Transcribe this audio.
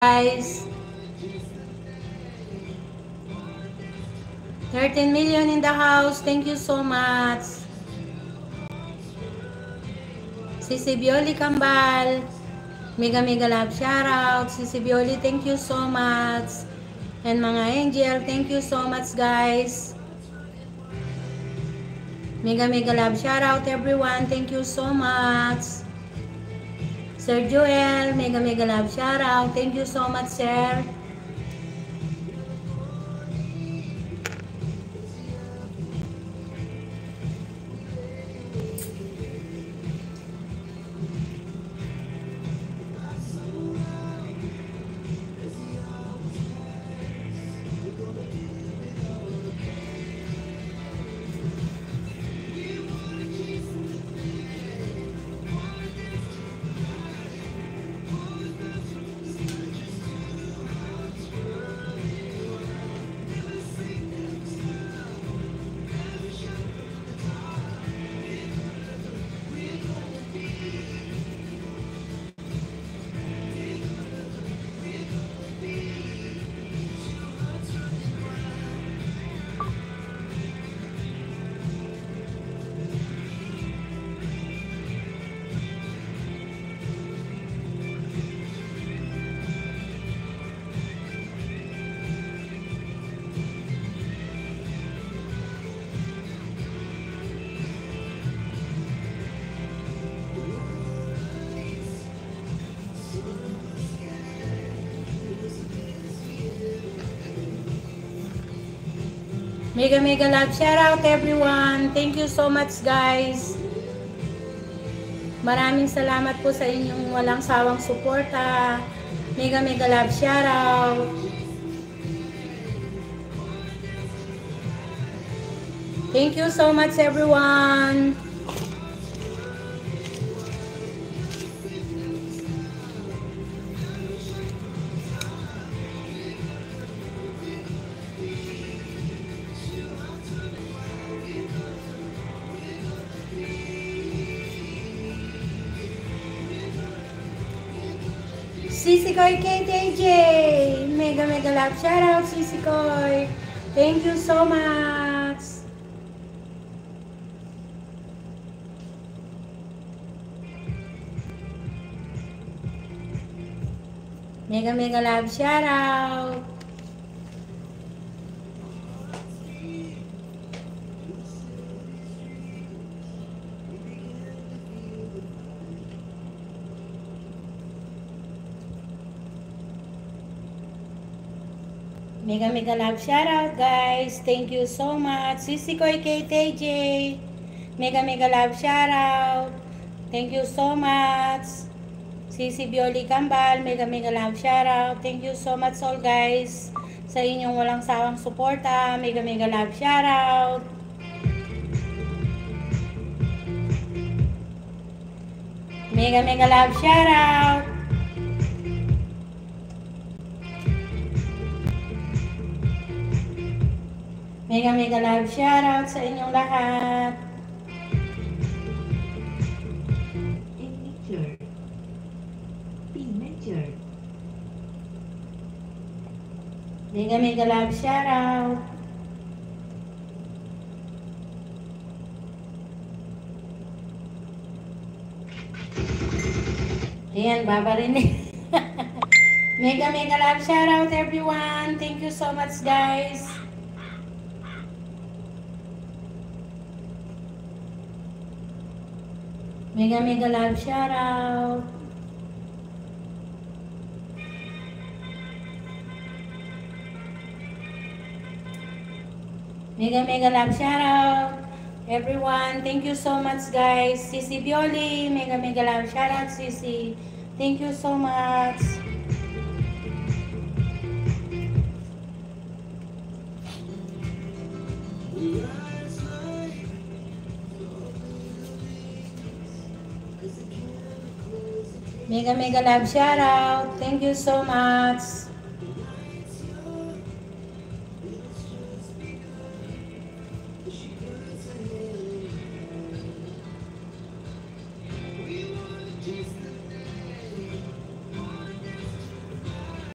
guys. 13 million in the house. Thank you so much. Sisi Bioli Kambal. Mega love shoutout. Sisi Bioli, thank you so much. And mga angel, thank you so much guys. Mega love shoutout everyone. Thank you so much. Sir Joel, mega love shoutout. Thank you so much, sir. Mega love shoutout everyone. Thank you so much guys. Maraming salamat po sa inyong walang sawang suporta. Mega love shoutout. Thank you so much everyone. Sisi Koy KTJ, mega love shoutout Sisi Koy. Thank you so much. Mega love shoutout. Mega love shoutout guys. Thank you so much. Sisi Koy KTJ. Mega love shoutout. Thank you so much. Sisi Bioli Kambal. Mega love shoutout. Thank you so much all guys sa inyong walang sawang suporta. Mega love shoutout. Mega love shoutout. Mega love shoutout sa inyong lahat. Mega love shoutout. Ayan, babarinig. Mega love shoutout everyone. Thank you so much guys. Mega love shoutout. Mega love shoutout everyone. Thank you so much guys. Sisi Bioli, mega love shoutout Sisi. Thank you so much. Mega love shoutout. Thank you so much.